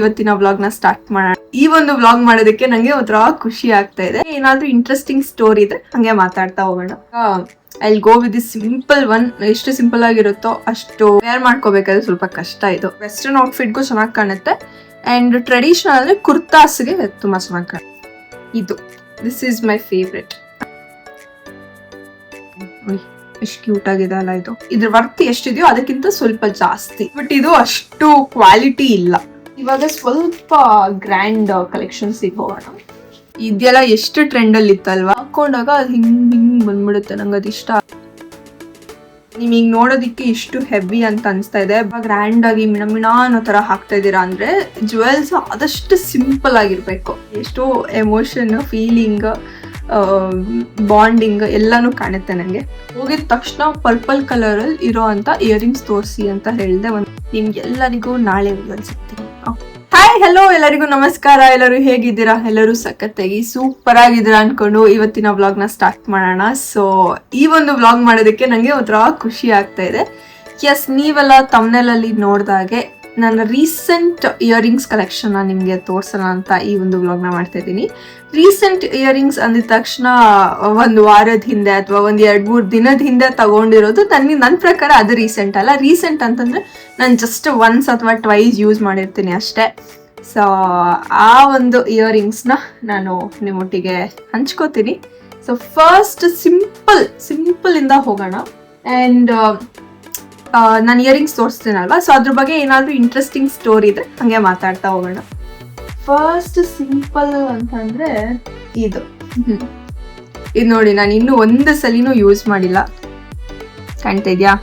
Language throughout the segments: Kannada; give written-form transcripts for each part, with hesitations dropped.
ಇವತ್ತಿನ ವ್ಲಾಗ್ ನ ಸ್ಟಾರ್ಟ್ ಮಾಡೋಣ. ಈ ಒಂದು ವ್ಲಾಗ್ ಮಾಡೋದಕ್ಕೆ ನಂಗೆ ಒಂಥರ ಖುಷಿ ಆಗ್ತಾ ಇದೆ. ಏನಾದ್ರೂ ಇಂಟ್ರೆಸ್ಟಿಂಗ್ ಸ್ಟೋರಿ ಇದ್ರೆ ಹಂಗೆ ಮಾತಾಡ್ತಾ ಹೋಗೋಣ. I go with this simple one. ಎಷ್ಟು ಸಿಂಪಲ್ ಆಗಿರುತ್ತೋ ಅಷ್ಟು ವೇರ್ ಮಾಡ್ಕೋಬೇಕಾದ್ರೆ ಸ್ವಲ್ಪ ಕಷ್ಟ. ಇದು ವೆಸ್ಟರ್ನ್ ಔಟ್ಫಿಟ್ಗೂ ಚೆನ್ನಾಗಿ ಕಾಣುತ್ತೆ ಅಂಡ್ ಟ್ರೆಡಿಷನಲ್ ಅಂದ್ರೆ ಕುರ್ತಾಸ್ಗೆ ತುಂಬಾ ಚೆನ್ನಾಗಿ ಕಾಣುತ್ತೆ. ಇದು ದಿಸ್ ಈಸ್ ಮೈ ಫೇವ್ರೆಟ್. ಎಷ್ಟು ಕ್ಯೂಟ್ ಆಗಿದೆ ಅಲ್ಲ ಇದು. ಇದ್ರ ವರ್ತ್ ಎಷ್ಟಿದೆಯೋ ಅದಕ್ಕಿಂತ ಸ್ವಲ್ಪ ಜಾಸ್ತಿ, ಬಟ್ ಇದು ಅಷ್ಟು ಕ್ವಾಲಿಟಿ ಇಲ್ಲ. ಇವಾಗ ಸ್ವಲ್ಪ ಗ್ರ್ಯಾಂಡ್ ಕಲೆಕ್ಷನ್ಸ್ ಹೋಗೋಣ. ಇದೆಲ್ಲ ಎಷ್ಟು ಟ್ರೆಂಡ್ ಅಲ್ಲಿ ಇತ್ತಲ್ವಾ, ಹಾಕೊಂಡಾಗ ಅದು ಹಿಂಗ್ ಬಂದ್ಬಿಡುತ್ತೆ. ನಂಗೆ ಅದು ಇಷ್ಟ. ನಿಮಗೆ ನೋಡೋದಿಕ್ಕೆ ಇಷ್ಟು ಹೆವಿ ಅಂತ ಅನ್ಸ್ತಾ ಇದೆ. ಗ್ರ್ಯಾಂಡ್ ಆಗಿ ಮಿಣ ಅನ್ನೋ ತರ ಹಾಕ್ತಾ ಇದೀರಾ ಅಂದ್ರೆ ಜುವೆಲ್ಸ್ ಆದಷ್ಟು ಸಿಂಪಲ್ ಆಗಿರ್ಬೇಕು. ಎಷ್ಟೋ ಎಮೋಷನ್, ಫೀಲಿಂಗ್, ಬಾಂಡಿಂಗ್ ಎಲ್ಲಾನು ಕಾಣುತ್ತೆ ನಂಗೆ. ಹೋಗಿದ ತಕ್ಷಣ ಪರ್ಪಲ್ ಕಲರ್ ಅಲ್ಲಿ ಇರೋ ಅಂತ ಇಯರಿಂಗ್ಸ್ ತೋರಿಸಿ ಅಂತ ಹೇಳಿದೆ. ನಿಮ್ಗೆಲ್ಲರಿಗೂ ನಾಳೆ ಸಿಗ್ತೀನಿ. ಹಾಯ್, ಹಲೋ, ಎಲ್ಲರಿಗೂ ನಮಸ್ಕಾರ. ಎಲ್ಲರೂ ಹೇಗಿದ್ದೀರಾ? ಎಲ್ಲರೂ ಸಖತ್ತಾಗಿ ಸೂಪರ್ ಆಗಿದ್ದೀರಾ ಅನ್ಕೊಂಡು ಇವತ್ತಿನ ವ್ಲಾಗ್ ನ ಸ್ಟಾರ್ಟ್ ಮಾಡೋಣ. ಸೊ ಈ ಒಂದು ವ್ಲಾಗ್ ಮಾಡೋದಕ್ಕೆ ನಂಗೆ ಒಂಥರ ಖುಷಿ ಆಗ್ತಾ ಇದೆ. ಎಸ್, ನೀವೆಲ್ಲ ತಮ್ನೆಲ್ ಅಲ್ಲಿ ನೋಡ್ದಾಗೆ ನನ್ನ ರೀಸೆಂಟ್ ಇಯರಿಂಗ್ಸ್ ಕಲೆಕ್ಷನ್ ನಿಮ್ಗೆ ತೋರ್ಸೋಣ ಅಂತ ಈ ಒಂದು ವ್ಲಾಗ್ ನ ಮಾಡ್ತಾ ಇದ್ದೀನಿ. ರೀಸೆಂಟ್ ಇಯರಿಂಗ್ಸ್ ಅಂದಿದ ತಕ್ಷಣ ಒಂದು ವಾರದ ಹಿಂದೆ ಅಥವಾ ಒಂದ್ 2-3 ದಿನದ ಹಿಂದೆ ತಗೊಂಡಿರೋದು ನನ್ನ ಪ್ರಕಾರ ಅದು ರೀಸೆಂಟ್ ಅಲ್ಲ. ರೀಸೆಂಟ್ ಅಂತಂದ್ರೆ ನಾನು ಜಸ್ಟ್ ಒನ್ಸ್ ಅಥವಾ ಟ್ವೈಸ್ ಯೂಸ್ ಮಾಡಿರ್ತೀನಿ ಅಷ್ಟೇ. ಸೊ ಆ ಒಂದು ಇಯರಿಂಗ್ಸ್ ನ ನಾನು ನಿಮ್ಮೊಟ್ಟಿಗೆ ಹಂಚ್ಕೋತೀನಿ. ಸೊ ಫಸ್ಟ್ ಸಿಂಪಲ್ ಇಂದ ಹೋಗೋಣ. ಅಂಡ್ ನಾನು ಇಯರಿಂಗ್ಸ್ ತೋರಿಸ್ತೀನಲ್ವಾ, ಸೊ ಅದ್ರ ಬಗ್ಗೆ ಏನಾದ್ರೂ ಇಂಟ್ರೆಸ್ಟಿಂಗ್ ಸ್ಟೋರಿ ಇದ್ರೆ ಹಂಗೆ ಮಾತಾಡ್ತಾ ಹೋಗೋಣ. ಫಸ್ಟ್ ಸಿಂಪಲ್ ಅಂತಂದ್ರೆ ಇದು ನೋಡಿ. ನಾನು ಇನ್ನೂ ಒಂದು ಸಲಿನೂ ಯೂಸ್ ಮಾಡಿಲ್ಲ. ಕಾಣ್ತಾ ಇದ್ಯಾ?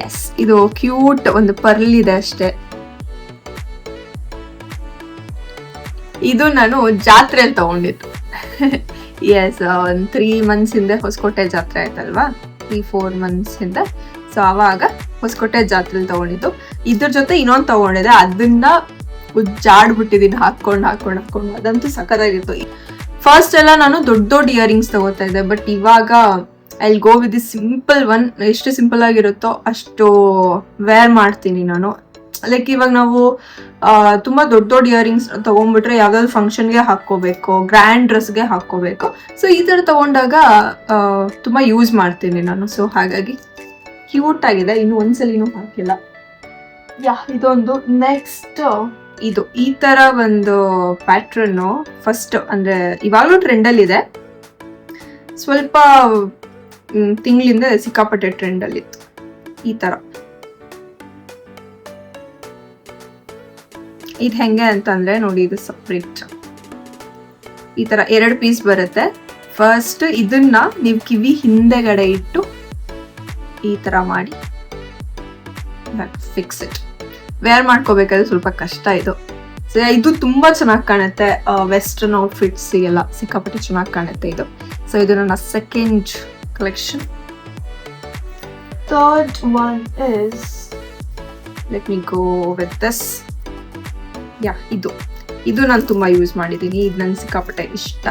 ಎಸ್, ಇದು ಕ್ಯೂಟ್ ಒಂದು ಪರ್ಲ್ ಇದೆ ಅಷ್ಟೇ. ಇದು ನಾನು ಜಾತ್ರೆಯಲ್ಲಿ ತಗೊಂಡಿದ್ದು. ಎಸ್, ಒಂದು 3 months ಹಿಂದೆ ಹೊಸಕೋಟೆ ಜಾತ್ರೆ ಆಯ್ತಲ್ವಾ, 3-4 months ಹಿಂದೆ. ಸೊ ಅವಾಗ ಹೊಸಕೋಟೆ ಜಾತ್ರೆಯಲ್ಲಿ ತಗೊಂಡಿದ್ದು. ಇದ್ರ ಜೊತೆ ಇನ್ನೊಂದು ತಗೊಂಡಿದೆ, ಅದನ್ನ ಜಾಡ್ಬಿಟ್ಟಿದ್ದೀನಿ ಹಾಕೊಂಡು. ಅದಂತೂ ಸಖತ್ತಾಗಿತ್ತು. ಫಸ್ಟ್ ಎಲ್ಲ ನಾನು ದೊಡ್ಡ ಇಯರಿಂಗ್ಸ್ ತಗೋತಾ ಇದ್ದೆ, ಬಟ್ ಇವಾಗ I go with this simple one. ಎಷ್ಟು ಸಿಂಪಲ್ ಆಗಿರುತ್ತೋ ಅಷ್ಟು ವೇರ್ ಮಾಡ್ತೀನಿ ನಾನು. ಲೈಕ್ ಇವಾಗ ನಾವು ತುಂಬಾ ದೊಡ್ಡ ಇಯರಿಂಗ್ಸ್ ತಗೊಂಡ್ಬಿಟ್ರೆ ಯಾವ್ದಾದ್ರು ಫಂಕ್ಷನ್ಗೆ ಹಾಕೋಬೇಕು, ಗ್ರ್ಯಾಂಡ್ ಡ್ರೆಸ್ಗೆ ಹಾಕೋಬೇಕು. ಸೊ ಈ ತರ ತಗೊಂಡಾಗ ತುಂಬಾ ಯೂಸ್ ಮಾಡ್ತೀನಿ ನಾನು. ಸೊ ಹಾಗಾಗಿ ಕ್ಯೂಟ್ ಆಗಿದೆ. ಇನ್ನು ಒಂದ್ಸಲಿನೂ ಹಾಕಿಲ್ಲ. ಇದೊಂದು. ನೆಕ್ಸ್ಟ್ ಇದು ಈ ತರ ಒಂದು ಪ್ಯಾಟ್ರನ್. ಫಸ್ಟ್ ಅಂದ್ರೆ ಇವಾಗಲೂ ಟ್ರೆಂಡ್ ಅಲ್ಲಿ ಇದೆ, ಸ್ವಲ್ಪ ತಿಂಗಳಿಂದ ಸಿಕ್ಕಾಪಟ್ಟೆ ಟ್ರೆಂಡ್ ಅಲ್ಲಿ ಇತ್ತು. ಈ ತರ ಇದು ಹೆಂಗೆ ಅಂತಂದ್ರೆ ನೋಡಿ, ಇದು ಸಪ್ರೇಟ್ ಈ ತರ 2 ಪೀಸ್ ಬರುತ್ತೆ. ಫಸ್ಟ್ ಇದನ್ನ ನೀವು ಕಿವಿ ಹಿಂದೆಗಡೆ ಇಟ್ಟು ಈ ತರ ಮಾಡಿ ಫಿಕ್ಸ್ ಇಟ್. ವೇರ್ ಮಾಡ್ಕೋಬೇಕಾದ್ರೆ ಸ್ವಲ್ಪ ಕಷ್ಟ ಇದು. ಸೊ ಇದು ತುಂಬಾ ಚೆನ್ನಾಗಿ ಕಾಣುತ್ತೆ ವೆಸ್ಟರ್ನ್ ಔಟ್ಫಿಟ್ಸ್ ಎಲ್ಲ ಸಿಕ್ಕಾಪಟ್ಟೆ ಚೆನ್ನಾಗಿ ಕಾಣುತ್ತೆ ಇದು. ಸೊ ಇದು ನನ್ನ second collection. Third one is, let me go with this. ಇದು ನಾನು ತುಂಬಾ ಯೂಸ್ ಮಾಡಿದ್ದೀನಿ. ಇದು ನನ್ಗೆ ಸಿಕ್ಕಾಪಟ್ಟೆ ಇಷ್ಟ.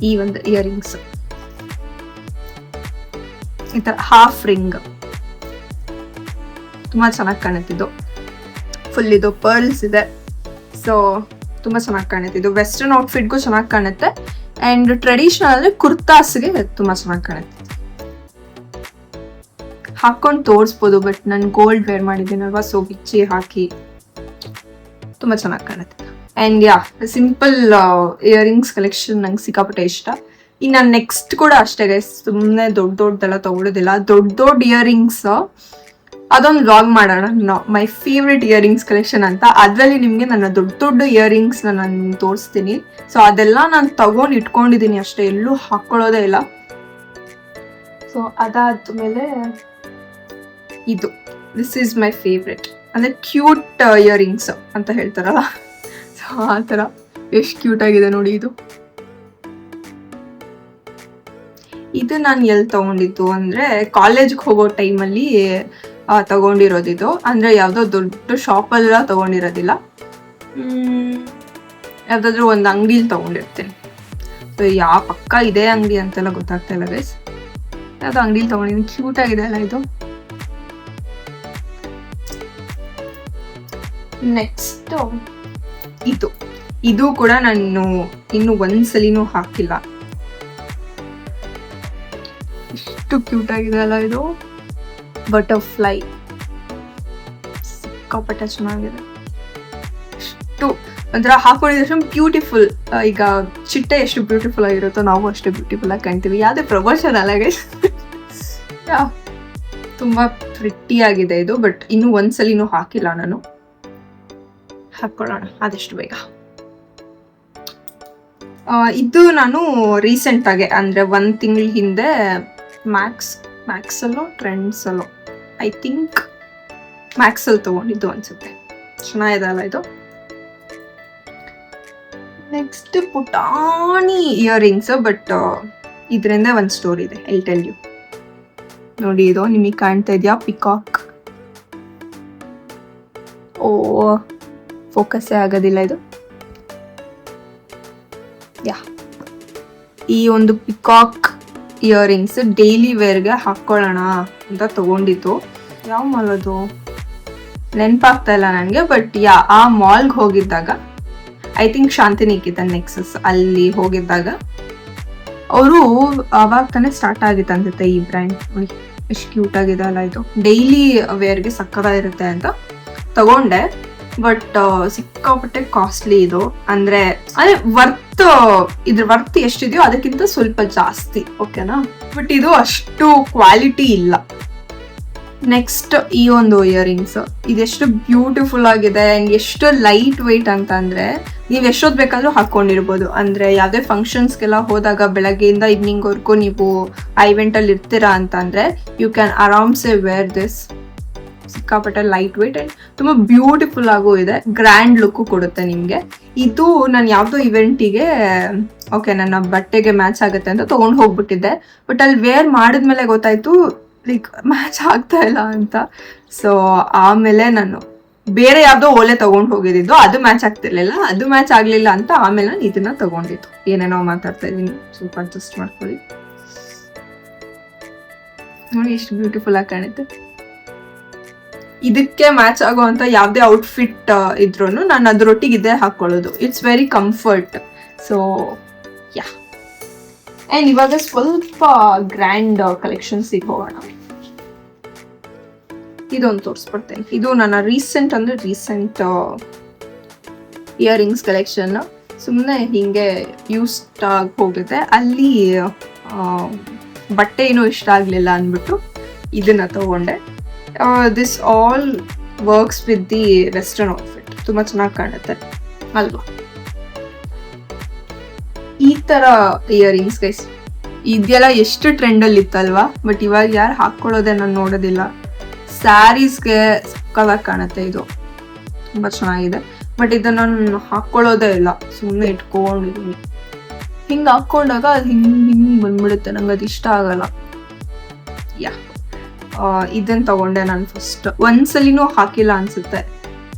ಈ ಒಂದು ಇಯರಿಂಗ್ಸ್ ಈ ತರ ಹಾಫ್ ರಿಂಗ್ ತುಂಬಾ ಚೆನ್ನಾಗಿ ಕಾಣುತ್ತಿದ್ದು. ಫುಲ್ ಇದು ಪರ್ಲ್ಸ್ ಇದೆ. ಸೊ ತುಂಬಾ ಚೆನ್ನಾಗಿ ಕಾಣುತ್ತಿದ್ದು. ವೆಸ್ಟರ್ನ್ ಔಟ್ಫಿಟ್ಗೂ ಚೆನ್ನಾಗಿ ಕಾಣುತ್ತೆ ಅಂಡ್ ಟ್ರೆಡಿಷನಲ್ ಅಂದ್ರೆ ಕುರ್ತಾಸ್ಗೆ ತುಂಬಾ ಚೆನ್ನಾಗಿ ಕಾಣುತ್ತೆ. ಹಾಕೊಂಡು ತೋರಿಸ್ಬೋದು, ಬಟ್ ನಾನು ಗೋಲ್ಡ್ ವೇರ್ ಮಾಡಿದ್ದೀನಲ್ವಾ, ಸೊ ಬಿಚ್ಚಿ ಹಾಕಿ ತುಂಬಾ ಚೆನ್ನಾಗಿ ಕಾಣುತ್ತೆ. ಅಂಡ್ ಸಿಂಪಲ್ ಇಯರಿಂಗ್ಸ್ ಕಲೆಕ್ಷನ್ ನಂಗೆ ಸಿಕ್ಕಾಪಟ್ಟೆ ಇಷ್ಟ. ಇನ್ನು ನೆಕ್ಸ್ಟ್ ಕೂಡ ಅಷ್ಟೇ ಗೈಸ್, ಸುಮ್ಮನೆ ದೊಡ್ಡದೆಲ್ಲ ತಗೊಳ್ಳೋದಿಲ್ಲ. ದೊಡ್ಡ ಇಯರಿಂಗ್ಸ್ ಅದೊಂದು ವ್ಲಾಗ್ ಮಾಡೋಣ, ಮೈ ಫೇವ್ರೆಟ್ ಇಯರಿಂಗ್ಸ್ ಕಲೆಕ್ಷನ್ ಅಂತ. ಅದರಲ್ಲಿ ನಿಮಗೆ ನನ್ನ ದೊಡ್ಡ ಇಯರಿಂಗ್ಸ್ ನಾನು ತೋರಿಸ್ತೀನಿ. ಸೊ ಅದೆಲ್ಲ ನಾನು ತಗೊಂಡು ಇಟ್ಕೊಂಡಿದ್ದೀನಿ ಅಷ್ಟೇ, ಎಲ್ಲೂ ಹಾಕೊಳ್ಳೋದೇ ಇಲ್ಲ. ಸೊ ಅದಾದ್ಮೇಲೆ ಇದು, ದಿಸ್ ಈಸ್ ಮೈ ಫೇವ್ರೆಟ್. ಅಂದ್ರೆ ಕ್ಯೂಟ್ ಇಯರಿಂಗ್ಸ್ ಅಂತ ಹೇಳ್ತಾರಲ್ಲ, ಸೊ ಆ ಥರ ಎಷ್ಟು ಕ್ಯೂಟ್ ಆಗಿದೆ ನೋಡಿ ಇದು. ಇದು ನಾನು ಎಲ್ಲಿ ತಗೊಂಡಿದ್ದು ಅಂದ್ರೆ ಕಾಲೇಜ್ಗೆ ಹೋಗೋ ಟೈಮಲ್ಲಿ ತಗೊಂಡಿರೋದಿದು. ಅಂದ್ರೆ ಯಾವ್ದೋ ದೊಡ್ಡ ಶಾಪಲ್ಲ ತಗೊಂಡಿರೋದಿಲ್ಲ, ಯಾವ್ದಾದ್ರು ಒಂದು ಅಂಗಡಿಲಿ ತಗೊಂಡಿರ್ತೇನೆ. ಸೊ ಯಾವ ಪಕ್ಕ ಇದೆ ಅಂಗಡಿ ಅಂತೆಲ್ಲ ಗೊತ್ತಾಗ್ತಾ ಇಲ್ಲ ಗೈಸ್. ಯಾವ್ದೋ ಅಂಗಡಿಲಿ ತಗೊಂಡಿದ್ದೀನಿ. ಕ್ಯೂಟ್ ಆಗಿದೆ ಅಲ್ಲ ಇದು. ನೆಕ್ಸ್ಟ್ ಇದು ಕೂಡ ನಾನು ಇನ್ನು ಒಂದ್ಸಲಿನೂ ಹಾಕಿಲ್ಲ. ಎಷ್ಟು ಕ್ಯೂಟ್ ಆಗಿದೆ ಅಲ್ಲ ಇದು. ಬಟರ್ಫ್ಲೈ ಸಿಕ್ಕಾಪಟ್ಟೆ ಚೆನ್ನಾಗಿದೆ. ಎಷ್ಟು ಒಂಥರ ಹಾಕೊಂಡಿದ್ರೆ ಬ್ಯೂಟಿಫುಲ್. ಈಗ ಚಿಟ್ಟೆ ಎಷ್ಟು ಬ್ಯೂಟಿಫುಲ್ ಆಗಿರುತ್ತೋ ನಾವು ಅಷ್ಟೇ ಬ್ಯೂಟಿಫುಲ್ ಆಗಿ ಕಾಣ್ತೀವಿ. ಯಾವುದೇ ಪ್ರಮೋಷನ್ ಅಲ್ಲ ಗೈಸ್. ತುಂಬಾ ಪ್ರಿಟಿ ಆಗಿದೆ ಇದು. ಬಟ್ ಇನ್ನು ಒಂದ್ಸಲಿನೂ ಹಾಕಿಲ್ಲ ನಾನು. ಹಾಕೊಳ್ಳೋಣ ಆದಷ್ಟು ಬೇಗ. ಇದು ನಾನು ರೀಸೆಂಟ್ ಆಗಿ ಅಂದ್ರೆ 1 ತಿಂಗಳ ಹಿಂದೆ ಮ್ಯಾಕ್ಸಲ್ಲೋ ಟ್ರೆಂಡ್ಸಲ್ಲೋ ಐ ಥಿಂಕ್ ಮ್ಯಾಕ್ಸಲ್ಲಿ ತಗೊಂಡಿದ್ದು ಅನ್ಸುತ್ತೆ. ಚೆನ್ನಾಗಿದೆ ಅಲ್ಲ ಇದು. ನೆಕ್ಸ್ಟ್ ಪುಟಾಣಿ ಇಯರಿಂಗ್ಸ್. ಬಟ್ ಇದರಿಂದ ಒಂದು ಸ್ಟೋರಿ ಇದೆ, ಐ ಟೆಲ್ ಯು. ನೋಡಿ ಇದು ನಿಮಗೆ ಕಾಣ್ತಾ ಇದೆಯಾ? ಪಿಕಾಕ್. ಓ ಫೋಕಸ್ಸೇ ಆಗೋದಿಲ್ಲ ಇದು. ಈ ಒಂದು ಪಿಕಾಕ್ ಇಯರಿಂಗ್ಸ್ ಡೈಲಿ ವೇರ್ಗೆ ಹಾಕೊಳ್ಳೋಣ ಅಂತ ತಗೊಂಡಿದ್ದು. ಯಾವ ಮಾಲ್ ಅದು ನೆನಪಾಗ್ತಾ ಇಲ್ಲ ನನಗೆ. ಬಟ್ ಆ ಮಾಲ್ಗೆ ಹೋಗಿದ್ದಾಗ, ಐ ಥಿಂಕ್ ಶಾಂತಿನಿಕೇತನ್ ನೆಕ್ಸಸ್ ಅಲ್ಲಿ ಹೋಗಿದ್ದಾಗ ಅವರು ಅವಾಗ ತಾನೇ ಸ್ಟಾರ್ಟ್ ಆಗಿತ್ತು ಅನ್ಸುತ್ತೆ ಈ ಬ್ರ್ಯಾಂಡ್. ಎಷ್ಟು ಕ್ಯೂಟ್ ಆಗಿದೆ ಅಲ್ಲ ಇದು. ಡೈಲಿ ವೇರ್ಗೆ ಸಕ್ಕತ್ತಾಗಿರುತ್ತೆ ಅಂತ ತಗೊಂಡೆ. ಬಟ್ ಸಿಕ್ಕಾಪಟ್ಟೆ ಕಾಸ್ಟ್ಲಿ ಇದು. ಅಂದ್ರೆ ಇದ್ರ ವರ್ತ್ ಎಷ್ಟಿದೆಯೋ ಅದಕ್ಕಿಂತ ಸ್ವಲ್ಪ ಜಾಸ್ತಿ, ಓಕೆನಾ. ಬಟ್ ಇದು ಅಷ್ಟು ಕ್ವಾಲಿಟಿ ಇಲ್ಲ. ನೆಕ್ಸ್ಟ್ ಈ ಒಂದು ಇಯರಿಂಗ್ಸ್ ಇದೆಷ್ಟು ಬ್ಯೂಟಿಫುಲ್ ಆಗಿದೆ ಅಂಡ್ ಎಷ್ಟು ಲೈಟ್ ವೆಯ್ಟ್ ಅಂತ ಅಂದ್ರೆ ನೀವು ಎಷ್ಟೊತ್ತು ಬೇಕಾದ್ರೂ ಹಾಕೊಂಡಿರ್ಬೋದು. ಅಂದ್ರೆ ಯಾವುದೇ ಫಂಕ್ಷನ್ಸ್ಗೆಲ್ಲ ಹೋದಾಗ ಬೆಳಗ್ಗೆಯಿಂದ ಈವ್ನಿಂಗ್ ವರ್ಗೂ ನೀವು ಆ ಇವೆಂಟ್ ಅಲ್ಲಿ ಇರ್ತೀರಾ ಅಂತ ಅಂದ್ರೆ ಯು ಕ್ಯಾನ್ ಆರಾಮ್ಸೆ ವೇರ್ ದಿಸ್. ಸಿಕ್ಕಾಪಟ್ಟೆ ಲೈಟ್ ವೆಯ್ಟ್ ಅಂಡ್ ತುಂಬಾ ಬ್ಯೂಟಿಫುಲ್ ಆಗೂ ಇದೆ. ಗ್ರ್ಯಾಂಡ್ ಲುಕ್ ಕೊಡುತ್ತೆ ನಿಮ್ಗೆ. ಇದು ನಾನು ಯಾವ್ದೋ ಇವೆಂಟಿಗೆ ಓಕೆ ನನ್ನ ಬಟ್ಟೆಗೆ ಮ್ಯಾಚ್ ಆಗುತ್ತೆ ಅಂತ ತಗೊಂಡು ಹೋಗ್ಬಿಟ್ಟಿದ್ದೆ. ಬಟ್ ಅಲ್ಲಿ ವೇರ್ ಮಾಡಿದ್ಮೇಲೆ ಗೊತ್ತಾಯ್ತು ಲೈಕ್ ಮ್ಯಾಚ್ ಆಗ್ತಾ ಇಲ್ಲ ಅಂತ. ಸೊ ಆಮೇಲೆ ನಾನು ಬೇರೆ ಯಾವ್ದೋ ಓಲೆ ತಗೊಂಡು ಹೋಗಿದ್ದು, ಅದು ಮ್ಯಾಚ್ ಆಗ್ತಿರ್ಲಿಲ್ಲ. ಅದು ಮ್ಯಾಚ್ ಆಗ್ಲಿಲ್ಲ ಅಂತ ಆಮೇಲೆ ನಾನು ಇದನ್ನ ತಗೊಂಡಿದ್ದು. ಏನೇನೋ ಮಾತಾಡ್ತಾ ಇದೀನಿ, ಸ್ವಲ್ಪ ಅಡ್ಜಸ್ಟ್ ಮಾಡ್ಕೊಳ್ಳಿ. ನೋಡಿ ಎಷ್ಟು ಬ್ಯೂಟಿಫುಲ್ ಆಗಿ ಕಾಣುತ್ತೆ. ಇದಕ್ಕೆ ಮ್ಯಾಚ್ ಆಗುವಂತ ಯಾವ್ದೇ ಔಟ್ಫಿಟ್ ಇದ್ರೂ ನಾನು ಅದ್ರೊಟ್ಟಿಗೆ ಇದೇ ಹಾಕೊಳ್ಳೋದು. It's very comfort. So yeah. And ಇವಾಗ ಸ್ವಲ್ಪ ಗ್ರ್ಯಾಂಡ್ ಕಲೆಕ್ಷನ್ಸಿಗೆ ಹೋಗೋಣ. ಇದೊಂದು ತೋರಿಸ್ಬಿಡ್ತೇನೆ. ಇದು ನನ್ನ ರೀಸೆಂಟ್ ಇಯರಿಂಗ್ಸ್ ಕಲೆಕ್ಷನ್. ಸುಮ್ಮನೆ ಹಿಂಗೆ ಯೂಸ್ಡ್ ಆಗಿ ಹೋಗಿದೆ. ಅಲ್ಲಿ ಬಟ್ಟೆ ಏನೂ ಇಷ್ಟ ಆಗಲಿಲ್ಲ ಅಂದ್ಬಿಟ್ಟು ಇದನ್ನ ತಗೊಂಡೆ. This all works with the western outfit. ತುಂಬ ಚೆನ್ನಾಗಿ ಕಾಣುತ್ತೆ ಅಲ್ವಾ. ಈ ತರ ಇಯರಿಂಗ್ಸ್ ಗೈಸ್ ಇದೆಲ್ಲ ಎಷ್ಟು ಟ್ರೆಂಡಲ್ಲಿ ಇತ್ತಲ್ವಾ. ಬಟ್ ಇವಾಗ ಯಾರು ಹಾಕೊಳ್ಳೋದೇ ನಾನು ನೋಡೋದಿಲ್ಲ. ಸ್ಯಾರೀಸ್ಗೆ ಸಕ್ಕತ್ತಾಗಿ ಕಾಣುತ್ತೆ ಇದು. ತುಂಬ ಚೆನ್ನಾಗಿದೆ. ಬಟ್ ಇದನ್ನ ನಾನು ಹಾಕೊಳ್ಳೋದೇ ಇಲ್ಲ, ಸುಮ್ಮನೆ ಇಟ್ಕೊಂಡಿದ್ದೀನಿ. ಹಿಂಗೆ ಹಾಕೊಂಡಾಗ ಅದು ಹಿಂಗೆ ಬಂದ್ಬಿಡುತ್ತೆ. ನಂಗೆ ಅದು ಇಷ್ಟ ಆಗಲ್ಲ. ಯಾ ಇದನ್ನ ತಗೊಂಡೆ ನಾನು ಫಸ್ಟ್. ಒಂದ್ಸಲಿನೂ ಹಾಕಿಲ್ಲ ಅನ್ಸುತ್ತೆ.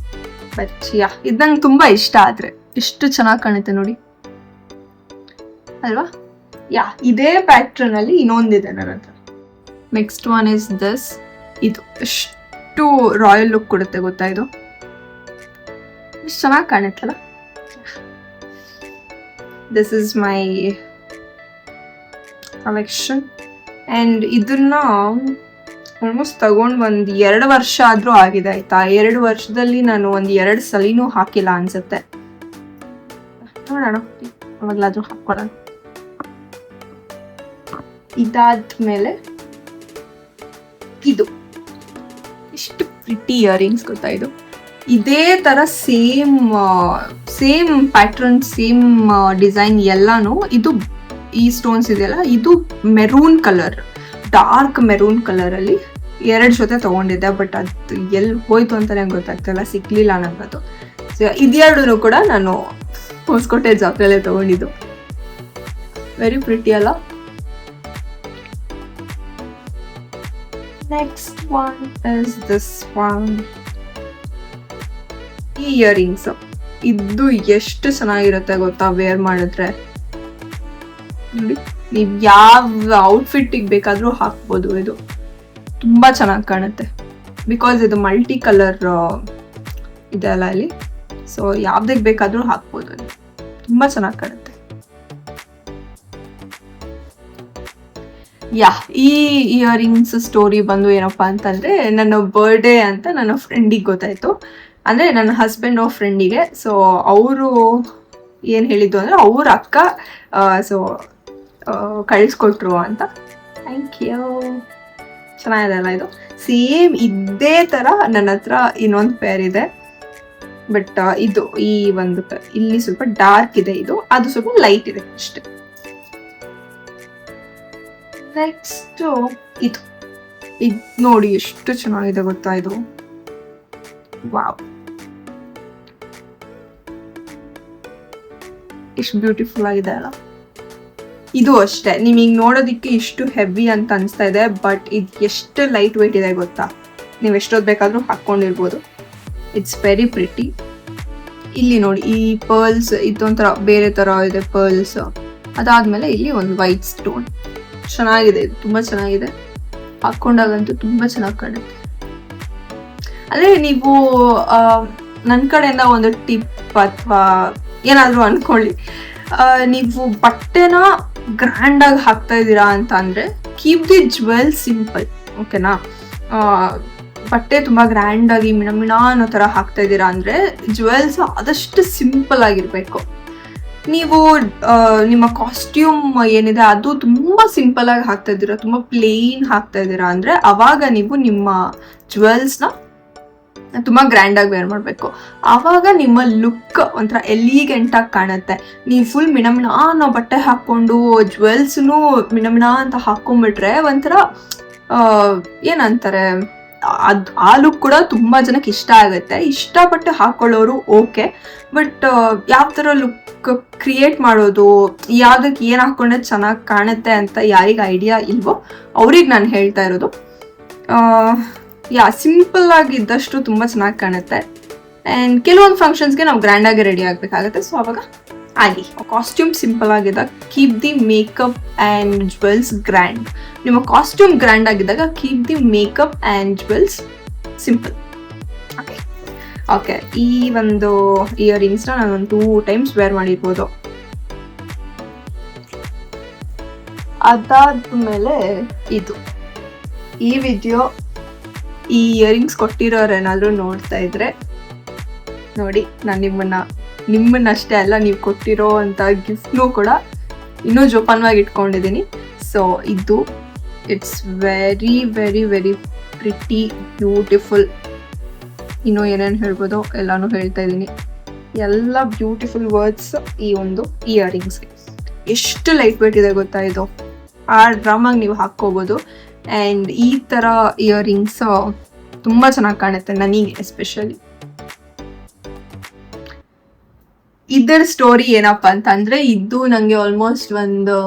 ಬಟ್ ಯಾ ಇದು ನಂಗೆ ತುಂಬ ಇಷ್ಟ. ಆದ್ರೆ ಎಷ್ಟು ಚೆನ್ನಾಗಿ ಕಾಣುತ್ತೆ ನೋಡಿ ಅಲ್ವಾ. ಯಾ ಇದೇ ಪ್ಯಾಟ್ರನ್ ಅಲ್ಲಿ ಇನ್ನೊಂದಿದೆ ನನ್ನ ಹತ್ರ. Next one is this. ಇದು ಎಷ್ಟು ರಾಯಲ್ ಲುಕ್ ಕೊಡುತ್ತೆ ಗೊತ್ತಾ. ಇದು ಎಷ್ಟು ಚೆನ್ನಾಗಿ ಕಾಣುತ್ತಲ್ಲ. This is my collection. And ಇದನ್ನ ಆಲ್ಮೋಸ್ಟ್ ತಗೊಂಡು 2 ವರ್ಷ ಆದ್ರೂ ಆಗಿದೆ ಆಯ್ತಾ. 2 ವರ್ಷದಲ್ಲಿ ನಾನು 2 ಸಲಿನೂ ಹಾಕಿಲ್ಲ ಅನ್ಸುತ್ತೆ. ನೋಡೋಣ ಅವಾಗ್ಲಾದ್ರೂ ಹಾಕೊಳ್ಳೋಣ. ಇದಾದ್ಮೇಲೆ ಇದು ಎಷ್ಟು ಪ್ರಿಟಿ ಇಯರಿಂಗ್ಸ್ ಗೊತ್ತಾ. ಇದು ಇದೇ ತರ ಸೇಮ್ ಪ್ಯಾಟ್ರನ್, ಸೇಮ್ ಡಿಸೈನ್ ಎಲ್ಲಾನು. ಇದು ಈ ಸ್ಟೋನ್ಸ್ ಇದೆಯಲ್ಲ, ಇದು maroon colour, dark maroon colour ಅಲ್ಲಿ 2 ಜೊತೆ ತಗೊಂಡಿದ್ದೆ. ಬಟ್ ಅದು ಎಲ್ಲಿ ಹೋಯ್ತು ಅಂತ ನಂಗೆ ಗೊತ್ತಾಗ್ತಿಲ್ಲ, ಸಿಕ್ಲಿಲ್ಲ ನಂಗದು. ಸೊ ಇದೆರಡೂ ಕೂಡ ನಾನು ಹೊಸಕೋಟೆ ಜಾತ್ರೆಯಲ್ಲೇ ತಗೊಂಡಿದ್ದು. ವೆರಿ ಪ್ರಿಟಿ ಅಲ್ಲ. Next one is this one. ಈ ಇಯರಿಂಗ್ಸ್ ಇದು ಎಷ್ಟು ಚೆನ್ನಾಗಿರುತ್ತೆ ಗೊತ್ತಾ ವೇರ್ ಮಾಡಿದ್ರೆ. ನೋಡಿ ನೀವು ಯಾವ ಔಟ್ಫಿಟ್ಟಿಗೆ ಬೇಕಾದ್ರೂ ಹಾಕ್ಬೋದು. ಇದು ತುಂಬಾ ಚೆನ್ನಾಗಿ ಕಾಣುತ್ತೆ ಬಿಕಾಸ್ ಇದು ಮಲ್ಟಿ ಕಲರ್ ಇದೆಲ್ಲ ಇಲ್ಲಿ. ಸೊ ಯಾವ್ದಕ್ಕೆ ಬೇಕಾದ್ರೂ ಹಾಕ್ಬೋದು, ತುಂಬಾ ಚೆನ್ನಾಗಿ ಕಾಣುತ್ತೆ. ಈ ಇಯರಿಂಗ್ಸ್ ಸ್ಟೋರಿ ಬಂದು ಏನಪ್ಪಾ ಅಂತಂದ್ರೆ, ನನ್ನ ಬರ್ಡೇ ಅಂತ ನನ್ನ ಫ್ರೆಂಡಿಗೆ ಗೊತ್ತಾಯ್ತು, ಅಂದ್ರೆ ನನ್ನ ಹಸ್ಬೆಂಡ್ ಫ್ರೆಂಡಿಗೆ. ಸೊ ಅವರು ಏನ್ ಹೇಳಿದ್ದು ಅಂದ್ರೆ ಅವ್ರ ಅಕ್ಕ ಸೊ ಕಳಿಸ್ಕೊಟ್ರು ಅಂತ. Thank you. ಚೆನ್ನಾಗಿದೆ ಅಲ್ಲ ಇದು? ಸೇಮ್ ಇದೇ ತರ ನನ್ನ ಹತ್ರ ಇನ್ನೊಂದು ಪೇರ್ ಇದೆ, ಬಟ್ ಇದು ಈ ಒಂದು ಇಲ್ಲಿ ಸ್ವಲ್ಪ ಡಾರ್ಕ್ ಇದೆ, ಇದು ಅದು ಸ್ವಲ್ಪ ಲೈಟ್ ಇದೆ ಅಷ್ಟೇ. ನೆಕ್ಸ್ಟ್ ಇದು ನೋಡಿ ಎಷ್ಟು ಚೆನ್ನಾಗಿದೆ ಗೊತ್ತಾ ಇದು. ವಾವ್, ಎಷ್ಟು ಬ್ಯೂಟಿಫುಲ್ ಆಗಿದೆ ಅಲ್ಲ. ಇದು ಅಷ್ಟೇ, ನಿಮಗೆ ನೋಡೋದಿಕ್ಕೆ ಇಷ್ಟು ಹೆವಿ ಅಂತ ಅನಿಸ್ತಾ ಇದೆ, ಬಟ್ ಇದು ಎಷ್ಟು ಲೈಟ್ ವೆಯ್ಟ್ ಇದೆ ಗೊತ್ತಾ. ನೀವು ಎಷ್ಟೊತ್ತು ಬೇಕಾದ್ರೂ ಹಾಕೊಂಡಿರ್ಬೋದು. It's very pretty. ಇಲ್ಲಿ ನೋಡಿ ಈ ಪರ್ಲ್ಸ್ ಇದೊಂಥರ ಬೇರೆ ತರ ಇದೆ ಪರ್ಲ್ಸ್. ಅದಾದ್ಮೇಲೆ ಇಲ್ಲಿ ಒಂದು ವೈಟ್ ಸ್ಟೋನ್. ಚೆನ್ನಾಗಿದೆ, ಇದು ತುಂಬಾ ಚೆನ್ನಾಗಿದೆ. ಹಾಕೊಂಡಾಗಂತೂ ತುಂಬಾ ಚೆನ್ನಾಗಿ ಕಾಣುತ್ತೆ. ಅದೇ ನೀವು ನನ್ನ ಕಡೆಯಿಂದ ಒಂದು ಟಿಪ್ ಅಥವಾ ಏನಾದರೂ ಅನ್ಕೊಳ್ಳಿ, ನೀವು ಬಟ್ಟೆನ ಗ್ರ್ಯಾಂಡ್ ಆಗಿ ಹಾಕ್ತಾ ಇದ್ದೀರಾ ಅಂತ ಅಂದ್ರೆ ಕೀಪ್ ದಿ ಜ್ಯುವೆಲ್ ಸಿಂಪಲ್, ಓಕೆನಾ. ಬಟ್ಟೆ ತುಂಬಾ ಗ್ರ್ಯಾಂಡ್ ಆಗಿ ಮಿಣ ಅನ್ನೋ ತರ ಹಾಕ್ತಾ ಇದ್ದೀರಾ ಅಂದ್ರೆ ಜ್ಯುವೆಲ್ಸ್ ಆದಷ್ಟು ಸಿಂಪಲ್ ಆಗಿರ್ಬೇಕು. ನೀವು ನಿಮ್ಮ ಕಾಸ್ಟ್ಯೂಮ್ ಏನಿದೆ ಅದು ತುಂಬಾ ಸಿಂಪಲ್ ಆಗಿ ಹಾಕ್ತಾ ಇದ್ದೀರಾ, ತುಂಬಾ ಪ್ಲೇನ್ ಹಾಕ್ತಾ ಇದ್ದೀರಾ ಅಂದ್ರೆ ಅವಾಗ ನೀವು ನಿಮ್ಮ ಜ್ಯುವೆಲ್ಸ್ನ ತುಂಬಾ ಗ್ರ್ಯಾಂಡ್ ಆಗಿ ವೇರ್ ಮಾಡಬೇಕು. ಆವಾಗ ನಿಮ್ಮ ಲುಕ್ ಒಂಥರ ಎಲಿಗೆಂಟ್ ಆಗಿ ಕಾಣುತ್ತೆ. ನೀವು ಫುಲ್ ಮಿಣ ಅನ್ನೋ ಬಟ್ಟೆ ಹಾಕೊಂಡು ಜ್ಯುವೆಲ್ಸ್ನು ಮಿಣ ಅಂತ ಹಾಕೊಂಡ್ಬಿಟ್ರೆ ಒಂಥರ ಏನಂತಾರೆ, ಆ ಲುಕ್ ಕೂಡ ತುಂಬಾ ಜನಕ್ಕೆ ಇಷ್ಟ ಆಗುತ್ತೆ. ಇಷ್ಟಪಟ್ಟು ಹಾಕೊಳ್ಳೋರು ಓಕೆ, ಬಟ್ ಯಾವ ತರ ಲುಕ್ ಕ್ರಿಯೇಟ್ ಮಾಡೋದು, ಯಾವ್ದಕ್ಕೆ ಏನ್ ಹಾಕೊಂಡ್ರೆ ಚೆನ್ನಾಗಿ ಕಾಣುತ್ತೆ ಅಂತ ಯಾರಿಗೆ ಐಡಿಯಾ ಇಲ್ವೋ ಅವ್ರಿಗೆ ನಾನು ಹೇಳ್ತಾ ಇರೋದು. ಸಿಂಪಲ್ ಆಗಿದ್ದಷ್ಟು ತುಂಬಾ ಚೆನ್ನಾಗಿ ಕಾಣುತ್ತೆ. ಅಂಡ್ ಕೆಲವೊಂದು ಫಂಕ್ಷನ್ಸ್ಗೆ ನಾವು ಗ್ರ್ಯಾಂಡ್ ಆಗಿ ರೆಡಿ ಆಗ್ಬೇಕಾಗತ್ತೆ. ಸೊ ಅವಾಗ ಆಗಿ ಕಾಸ್ಟ್ಯೂಮ್ ಸಿಂಪಲ್ ಆಗಿದ್ದಾಗ keep the makeup and jewels grand. ನಿಮ್ಮ ಕಾಸ್ಟ್ಯೂಮ್ ಗ್ರ್ಯಾಂಡ್ ಆಗಿದ್ದಾಗ keep the makeup and jewels simple. Okay, ಈ ಒಂದು ಇಯರಿಂಗ್ಸ್ನ ನಾನು ಒಂದು 2 times ವೇರ್ ಮಾಡಿರ್ಬೋದು. ಅದಾದ್ಮೇಲೆ ಇದು ಈ ವಿಡಿಯೋ ಈ ಇಯರಿಂಗ್ಸ್ ಕೊಟ್ಟಿರೋರೇನಾದ್ರೂ ನೋಡ್ತಾ ಇದ್ರೆ ನೋಡಿ, ನಾನು ನಿಮ್ಮನ್ನಷ್ಟೇ ಅಲ್ಲ, ನೀವು ಕೊಟ್ಟಿರೋ ಅಂತ ಗಿಫ್ಟ್ನೂ ಕೂಡ ಇನ್ನೂ ಜೋಪಾನವಾಗಿ ಇಟ್ಕೊಂಡಿದ್ದೀನಿ. ಸೊ ಇದು it's very very very pretty beautiful. ಇನ್ನೂ ಏನೇನು ಹೇಳ್ಬೋದು ಎಲ್ಲಾನು ಹೇಳ್ತಾ ಇದ್ದೀನಿ. ಎಲ್ಲ ಬ್ಯೂಟಿಫುಲ್ ವರ್ಡ್ಸ್ ಈ ಒಂದು ಇಯರಿಂಗ್ಸ್ಗೆ. ಎಷ್ಟು ಲೈಟ್ ವೇಟ್ ಇದೆ ಗೊತ್ತಾ ಇದು. ಆರಾಮಾಗಿ ನೀವು ಹಾಕ್ಕೋಬೋದು. ಆ್ಯಂಡ್ ಈ ಥರ ಇಯರಿಂಗ್ಸ್ ತುಂಬ ಚೆನ್ನಾಗಿ ಕಾಣುತ್ತೆ ನನಗೆ ಎಸ್ಪೆಷಲಿ. ಇದರ ಸ್ಟೋರಿ ಏನಪ್ಪ ಅಂತಂದರೆ, ಇದು ನನಗೆ ಆಲ್ಮೋಸ್ಟ್ ಒಂದು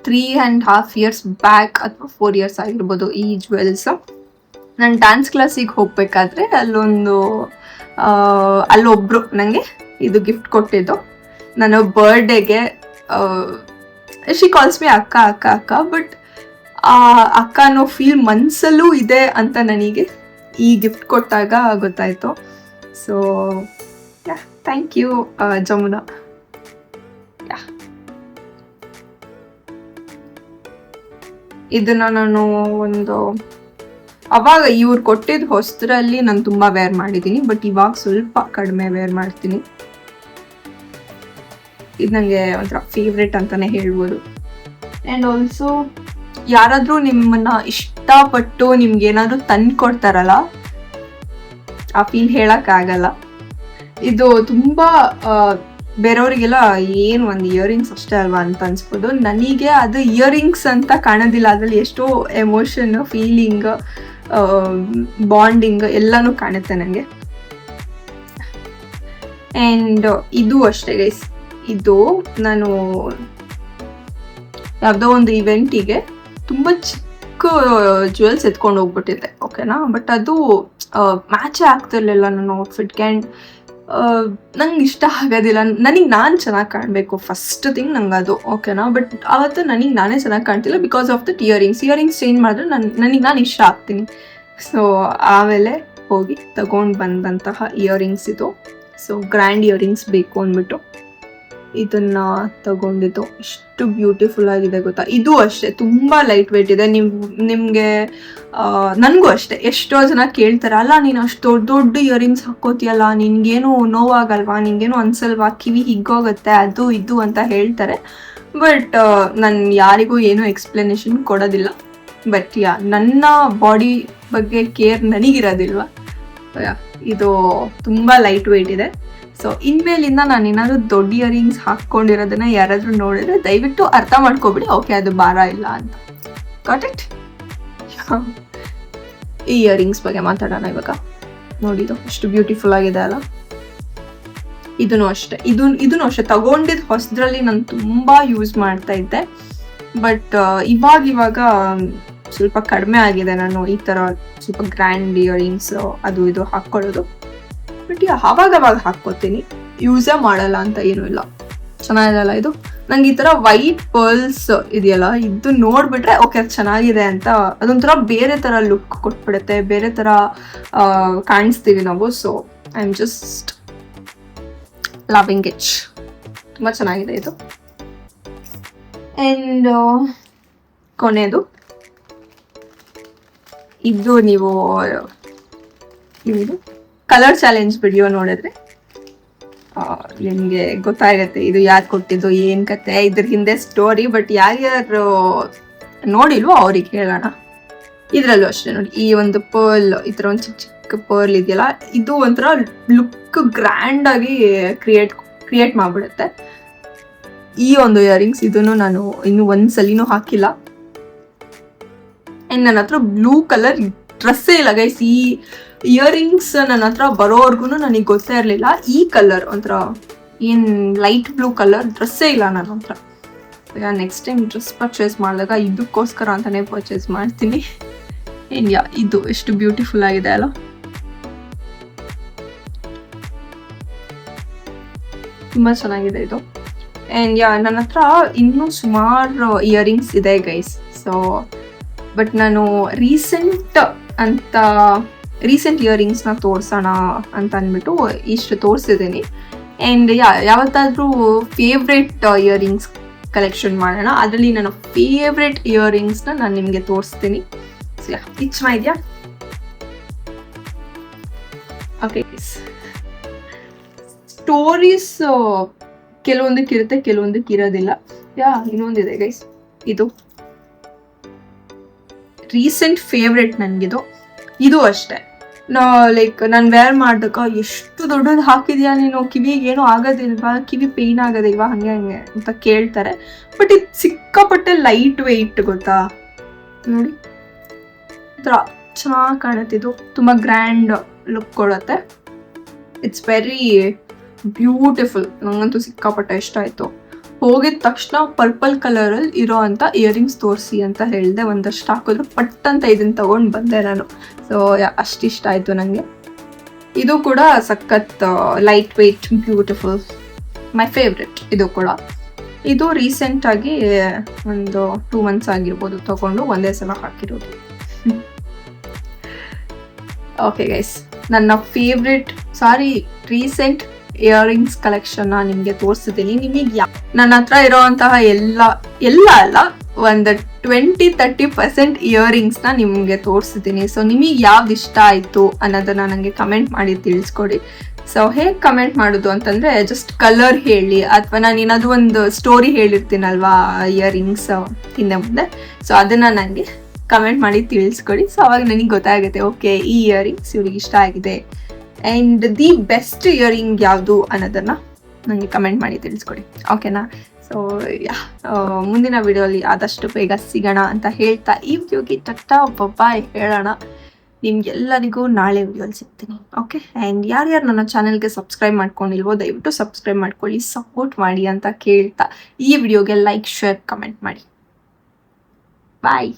3.5 years ಬ್ಯಾಕ್ ಅಥವಾ 4 years ಆಗಿರ್ಬೋದು ಈ ಜ್ಯುವೆಲ್ಸ್. ನಾನು ಡ್ಯಾನ್ಸ್ ಕ್ಲಾಸಿಗೆ ಹೋಗ್ಬೇಕಾದ್ರೆ ಅಲ್ಲೊಬ್ರು ನನಗೆ ಇದು ಗಿಫ್ಟ್ ಕೊಟ್ಟಿದ್ದು ನನ್ನ ಬರ್ಡೇಗೆ. ಶಿ ಕಾಲ್ಸ್ ಮಿ ಅಕ್ಕ ಅಕ್ಕ ಅಕ್ಕ, ಬಟ್ ಆ ಅಕ್ಕ ಅನ್ನೋ ಫೀಲ್ ಮನ್ಸಲ್ಲೂ ಇದೆ ಅಂತ ನನಗೆ ಈ ಗಿಫ್ಟ್ ಕೊಟ್ಟಾಗ ಗೊತ್ತಾಯ್ತು. So thank you Jamuna. ಇದನ್ನ ನಾನು ಅವಾಗ ಇವ್ರು ಕೊಟ್ಟಿದ್ದು ಹೊಸದ್ರಲ್ಲಿ ನಾನು ತುಂಬಾ ವೇರ್ ಮಾಡಿದ್ದೀನಿ, ಬಟ್ ಇವಾಗ ಸ್ವಲ್ಪ ಕಡಿಮೆ ವೇರ್ ಮಾಡ್ತೀನಿ. ಇದು ನನಗೆ ಒಂಥರ ಫೇವ್ರೆಟ್ ಅಂತಾನೆ ಹೇಳ್ಬೋದು. ಆ್ಯಂಡ್ ಆಲ್ಸೋ ಯಾರಾದರೂ ನಿಮ್ಮನ್ನ ಇಷ್ಟಪಟ್ಟು ನಿಮ್ಗೆ ಏನಾದರೂ ತಂದು ಕೊಡ್ತಾರಲ್ಲ, ಆ ಫೀಲ್ ಹೇಳಕ್ಕಾಗಲ್ಲ. ಇದು ತುಂಬಾ ಬೇರೆಯವರಿಗೆಲ್ಲ ಏನು ಒಂದು ಇಯರಿಂಗ್ಸ್ ಅಷ್ಟೇ ಅಲ್ವಾ ಅಂತ ಅನ್ಸ್ಬೋದು. ನನಗೆ ಅದು ಇಯರಿಂಗ್ಸ್ ಅಂತ ಕಾಣೋದಿಲ್ಲ, ಅದರಲ್ಲಿ ಎಷ್ಟೋ ಎಮೋಷನ್, ಫೀಲಿಂಗ್, ಬಾಂಡಿಂಗ್ ಎಲ್ಲನೂ ಕಾಣುತ್ತೆ ನನಗೆ. ಆ್ಯಂಡ್ ಇದು ಅಷ್ಟೇ ಗೈಸ್, ಇದು ನಾನು ಯಾವುದೋ ಒಂದು ಇವೆಂಟಿಗೆ ತುಂಬ ಚಿಕ್ಕ ಜ್ಯುವೆಲ್ಸ್ ಎತ್ಕೊಂಡು ಹೋಗ್ಬಿಟ್ಟಿದ್ದೆ, ಓಕೆನಾ. ಬಟ್ ಅದು ಮ್ಯಾಚೇ ಆಗ್ತಿರ್ಲಿಲ್ಲ ನನ್ನ ಔಟ್ಫಿಟ್ಗೆ. ಆ್ಯಂಡ್ ನಂಗೆ ಇಷ್ಟ ಆಗೋದಿಲ್ಲ. ನಾನು ಚೆನ್ನಾಗಿ ಕಾಣಬೇಕು ಫಸ್ಟ್ ಥಿಂಗ್ ನಂಗೆ ಅದು, ಓಕೆನಾ. ಬಟ್ ಆವತ್ತು ನಾನೇ ಚೆನ್ನಾಗಿ ಕಾಣ್ತಿಲ್ಲ because of that earrings change ಮಾಡಿದ್ರೆ ನಾನು ಇಷ್ಟ ಆಗ್ತೀನಿ. ಸೊ ಆಮೇಲೆ ಹೋಗಿ ತಗೊಂಡು ಬಂದಂತಹ ಇಯರಿಂಗ್ಸ್ ಇದು. ಸೊ ಗ್ರ್ಯಾಂಡ್ ಇಯರಿಂಗ್ಸ್ ಬೇಕು ಅಂದ್ಬಿಟ್ಟು ಇದನ್ನ ತಗೊಂಡಿದ್ದು. ಎಷ್ಟು ಬ್ಯೂಟಿಫುಲ್ ಆಗಿದೆ ಗೊತ್ತಾ. ಇದು ಅಷ್ಟೇ ತುಂಬಾ ಲೈಟ್ ವೇಟ್ ಇದೆ. ನಿಮ್ಗೆ ನನಗೂ ಅಷ್ಟೇ ಎಷ್ಟೋ ಜನ ಕೇಳ್ತಾರೆ, ಅಲ್ಲ ನೀನು ಅಷ್ಟು ದೊಡ್ಡ ದೊಡ್ಡ ಇಯರಿಂಗ್ಸ್ ಹಾಕೋತಿಯಲ್ಲ, ನಿನ್ಗೇನು ನೋವಾಗಲ್ವಾ, ನಿನ್ಗೇನು ಅನ್ಸಲ್ವಾ, ಕಿವಿ ಹಿಗ್ಗೋಗುತ್ತೆ ಅದು ಇದು ಅಂತ ಹೇಳ್ತಾರೆ. ಬಟ್ ನಾನು ಯಾರಿಗೂ ಏನೂ ಎಕ್ಸ್ಪ್ಲನೇಷನ್ ಕೊಡೋದಿಲ್ಲ. ಬಟ್ ನನ್ನ ಬಾಡಿ ಬಗ್ಗೆ ಕೇರ್ ನನಗಿರೋದಿಲ್ವಾ. ಇದು ತುಂಬ ಲೈಟ್ ವೇಟ್ ಇದೆ. ಸೊ ಇನ್ಮೇಲಿಂದ ನಾನು ಏನಾದರೂ ದೊಡ್ಡ ಇಯರಿಂಗ್ಸ್ ಹಾಕ್ಕೊಂಡಿರೋದನ್ನ ಯಾರಾದರೂ ನೋಡಿದ್ರೆ ದಯವಿಟ್ಟು ಅರ್ಥ ಮಾಡ್ಕೊಬಿಡಿ, ಓಕೆ ಅದು ಭಾರ ಇಲ್ಲ ಅಂತ. Got it? ಈ ಇಯರಿಂಗ್ಸ್ ಬಗ್ಗೆ ಮಾತಾಡೋಣ ಇವಾಗ. ನೋಡಿದ್ದು ಎಷ್ಟು ಬ್ಯೂಟಿಫುಲ್ ಆಗಿದೆ ಅಲ್ಲ. ಇದೂ ಅಷ್ಟೇ ಇದೂ ಅಷ್ಟೇ ತಗೊಂಡಿದ್ದು ಹೊಸದ್ರಲ್ಲಿ ನಾನು ತುಂಬ ಯೂಸ್ ಮಾಡ್ತಾ ಇದ್ದೆ. ಬಟ್ ಇವಾಗ ಸ್ವಲ್ಪ ಕಡಿಮೆ ಆಗಿದೆ ನಾನು ಈ ಥರ ಸ್ವಲ್ಪ ಗ್ರ್ಯಾಂಡ್ ಇಯರಿಂಗ್ಸ್ ಅದು ಇದು ಹಾಕ್ಕೊಳ್ಳೋದು. ಬಟ್ ಅವಾಗ ಹಾಕ್ಕೋತೀನಿ, ಯೂಸೇ ಮಾಡಲ್ಲ ಅಂತ ಏನೂ ಇಲ್ಲ. ಚೆನ್ನಾಗಿದೆಯಲ್ಲ ಇದು. ನಂಗೆ ಈ ಥರ ವೈಟ್ ಪರ್ಲ್ಸ್ ಇದೆಯಲ್ಲ, ಇದು ನೋಡ್ಬಿಟ್ರೆ ಓಕೆ ಚೆನ್ನಾಗಿದೆ ಅಂತ ಅದೊಂಥರ ಬೇರೆ ಥರ ಲುಕ್ ಕೊಟ್ಬಿಡುತ್ತೆ, ಬೇರೆ ಥರ ಕಾಣಿಸ್ತೀವಿ ನಾವು. So I am just loving it. ತುಂಬ ಚೆನ್ನಾಗಿದೆ ಇದು. ಆ್ಯಂಡ್ ಕೊನೆಯದು ಇದು, ನೀವು ಕಲರ್ ಚಾಲೆಂಜ್ ವಿಡಿಯೋ ನೋಡಿದ್ರೆ ನಿಮಗೆ ಗೊತ್ತಾಗುತ್ತೆ ಇದು ಯಾರು ಕೊಟ್ಟಿದ್ದು ಏನು ಕತೆ, ಇದ್ರ ಹಿಂದೆ ಸ್ಟೋರಿ. ಬಟ್ ಯಾರ್ಯಾರು ನೋಡಿಲ್ವೋ ಅವ್ರಿಗೆ ಹೇಳೋಣ. ಇದರಲ್ಲೂ ಅಷ್ಟೇ ನೋಡಿ, ಈ ಒಂದು ಪರ್ಲ್, ಈ ಥರ ಒಂದು ಚಿಕ್ಕ ಚಿಕ್ಕ ಪರ್ಲ್ ಇದೆಯಲ್ಲ, ಇದು ಒಂಥರ ಲುಕ್ ಗ್ರ್ಯಾಂಡ್ ಆಗಿ ಕ್ರಿಯೇಟ್ ಮಾಡಿಬಿಡುತ್ತೆ. ಈ ಒಂದು ಇಯರಿಂಗ್ಸ್ ಇದನ್ನು ನಾನು ಇನ್ನು ಒಂದ್ಸಲಿನೂ ಹಾಕಿಲ್ಲ. ಆ್ಯಂಡ್ ನನ್ನ ಹತ್ರ ಬ್ಲೂ ಕಲರ್ ಡ್ರೆಸ್ಸೇ ಇಲ್ಲ ಗೈಸ್. ಈ ಇಯರಿಂಗ್ಸ್ ನನ್ನ ಹತ್ರ ಬರೋವರೆಗೂ ನನಗೆ ಗೊತ್ತೇ ಇರಲಿಲ್ಲ ಈ ಕಲರ್ ಒಂಥರ ಏನು ಲೈಟ್ ಬ್ಲೂ ಕಲರ್ ಡ್ರೆಸ್ಸೇ ಇಲ್ಲ ನನ್ನ ಹತ್ರ. ನೆಕ್ಸ್ಟ್ ಟೈಮ್ ಡ್ರೆಸ್ ಪರ್ಚೇಸ್ ಮಾಡಿದಾಗ ಇದಕ್ಕೋಸ್ಕರ ಅಂತಲೇ ಪರ್ಚೇಸ್ ಮಾಡ್ತೀನಿ. ಆ್ಯಂಡ್ ಇದು ಎಷ್ಟು ಬ್ಯೂಟಿಫುಲ್ ಆಗಿದೆ ಅಲ್ಲ. ತುಂಬ ಚೆನ್ನಾಗಿದೆ ಇದು. ಆ್ಯಂಡ್ ನನ್ನ ಹತ್ರ ಇನ್ನೂ ಸುಮಾರು ಇಯರಿಂಗ್ಸ್ ಇದೆ ಗೈಸ್. ಸೊ ಬಟ್ ನಾನು ರೀಸೆಂಟ್ ಇಯರಿಂಗ್ಸ್ನ ತೋರಿಸೋಣ ಅಂತ ಅಂದ್ಬಿಟ್ಟು ಇಷ್ಟು ತೋರಿಸಿದ್ದೀನಿ. ಆ್ಯಂಡ್ ಯಾವತ್ತಾದರೂ ಫೇವ್ರೆಟ್ ಇಯರಿಂಗ್ಸ್ ಕಲೆಕ್ಷನ್ ಮಾಡೋಣ. ಅದರಲ್ಲಿ ನನ್ನ ಫೇವ್ರೆಟ್ ಇಯರಿಂಗ್ಸ್ನ ನಾನು ನಿಮಗೆ ತೋರಿಸ್ತೀನಿ. ಸೊ ಇದು ಚೆನ್ನಾಗಿದೆಯಾ? ಓಕೆ, ಸ್ಟೋರೀಸ್ ಕೆಲವೊಂದಕ್ಕೆ ಇರುತ್ತೆ, ಕೆಲವೊಂದಕ್ಕೆ ಇರೋದಿಲ್ಲ. ಇನ್ನೊಂದಿದೆ ಗೈಸ್, ಇದು ರೀಸೆಂಟ್ ಫೇವ್ರೆಟ್ ನನಗಿದು. ಇದು ಅಷ್ಟೇ ಲೈಕ್ ನಾನು ವೇರ್ ಮಾಡಿದಾಗ ಎಷ್ಟು ದೊಡ್ಡದು ಹಾಕಿದ್ಯಾ ನೀನು, ಕಿವಿಗೆ ಏನೂ ಆಗೋದಿಲ್ವಾ, ಕಿವಿ ಪೇಯ್ನ್ ಆಗೋದಿಲ್ವಾ, ಹಂಗೆ ಅಂತ ಕೇಳ್ತಾರೆ. ಬಟ್ ಇದು ಸಿಕ್ಕಾಪಟ್ಟೆ ಲೈಟ್ ವೆಯ್ಟ್ ಗೊತ್ತಾ. ನೋಡಿ ಈ ಥರ ಚೆನ್ನಾಗಿ ಕಾಣುತ್ತಿದ್ದು, ತುಂಬ ಗ್ರ್ಯಾಂಡ್ ಲುಕ್ ಕೊಡುತ್ತೆ. It's very beautiful. ನನಗಂತೂ ಸಿಕ್ಕಾಪಟ್ಟೆ ಇಷ್ಟ ಆಯಿತು. ಹೋಗಿದ ತಕ್ಷಣ ಪರ್ಪಲ್ ಕಲರಲ್ಲಿ ಇರೋ ಅಂಥ ಇಯರಿಂಗ್ಸ್ ತೋರಿಸಿ ಅಂತ ಹೇಳಿದೆ. ಒಂದಷ್ಟು ಹಾಕಿದ್ರು ಪಟ್ ಅಂತ ಇದನ್ನು ತಗೊಂಡು ಬಂದೆ ನಾನು. ಸೊ ಅಷ್ಟಿಷ್ಟ ಆಯಿತು ನನಗೆ. ಇದು ಕೂಡ ಸಖತ್ light weight beautiful, my favourite. ಇದು ಕೂಡ ಇದು ರೀಸೆಂಟಾಗಿ ಒಂದು 2 months ಆಗಿರ್ಬೋದು ತಗೊಂಡು ಒಂದೇ ಸಲ ಹಾಕಿರೋದು. ಓಕೆ ಗೈಸ್, ನನ್ನ ಫೇವ್ರೆಟ್ ರೀಸೆಂಟ್ ಇಯರಿಂಗ್ಸ್ ಕಲೆಕ್ಷನ್ ನಿಮಗೆ ತೋರಿಸಿದ್ದೀನಿ. ನಿಮಗೆ ನನ್ನ ಹತ್ರ ಇರೋವಂತಹ ಎಲ್ಲ ಅಲ್ಲ, ಒಂದು 20-30% ಇಯರಿಂಗ್ಸ್ನ ನಿಮಗೆ ತೋರಿಸಿದ್ದೀನಿ. ಸೊ ನಿಮಗೆ ಯಾವ್ದು ಇಷ್ಟ ಆಯಿತು ಅನ್ನೋದನ್ನ ನನಗೆ ಕಮೆಂಟ್ ಮಾಡಿ ತಿಳಿಸ್ಕೊಡಿ. ಸೊ ಹೇಗೆ ಕಮೆಂಟ್ ಮಾಡೋದು ಅಂತಂದರೆ, ಜಸ್ಟ್ ಕಲರ್ ಹೇಳಿ, ಅಥವಾ ನಾನು ಏನಾದರೂ ಒಂದು ಸ್ಟೋರಿ ಹೇಳಿರ್ತೀನಲ್ವಾ ಇಯರಿಂಗ್ಸ್ ಹಿಂದೆ ಮುಂದೆ, ಸೊ ಅದನ್ನು ನನಗೆ ಕಮೆಂಟ್ ಮಾಡಿ ತಿಳಿಸ್ಕೊಡಿ. ಸೊ ಅವಾಗ ನನಗೆ ಗೊತ್ತಾಗುತ್ತೆ, ಓಕೆ ಈ ಇಯರಿಂಗ್ಸ್ ಇವ್ರಿಗೆ ಇಷ್ಟ ಆಗಿದೆ. ಆ್ಯಂಡ್ ದಿ ಬೆಸ್ಟ್ ಇಯರಿಂಗ್ ಯಾವುದು ಅನ್ನೋದನ್ನು ನನಗೆ ಕಮೆಂಟ್ ಮಾಡಿ ತಿಳಿಸ್ಕೊಡಿ, ಓಕೆನಾ. ಸೊ ಮುಂದಿನ ವಿಡಿಯೋಲಿ ಆದಷ್ಟು ಬೇಗ ಸಿಗೋಣ ಅಂತ ಹೇಳ್ತಾ ಈ ವಿಡಿಯೋಗೆ ಟಾಟಾ ಬಾಯ್ ಹೇಳೋಣ. ನಿಮ್ಗೆಲ್ಲರಿಗೂ ನಾಳೆ ವಿಡಿಯೋಲಿ ಸಿಗ್ತೀನಿ, ಓಕೆ. ಆ್ಯಂಡ್ ಯಾರ್ಯಾರು ನನ್ನ ಚಾನೆಲ್ಗೆ ಸಬ್ಸ್ಕ್ರೈಬ್ ಮಾಡ್ಕೊಂಡಿಲ್ವೋ ದಯವಿಟ್ಟು ಸಬ್ಸ್ಕ್ರೈಬ್ ಮಾಡ್ಕೊಳ್ಳಿ, ಸಪೋರ್ಟ್ ಮಾಡಿ ಅಂತ ಕೇಳ್ತಾ ಈ ವಿಡಿಯೋಗೆ ಲೈಕ್, ಶೇರ್, ಕಮೆಂಟ್ ಮಾಡಿ. ಬಾಯ್.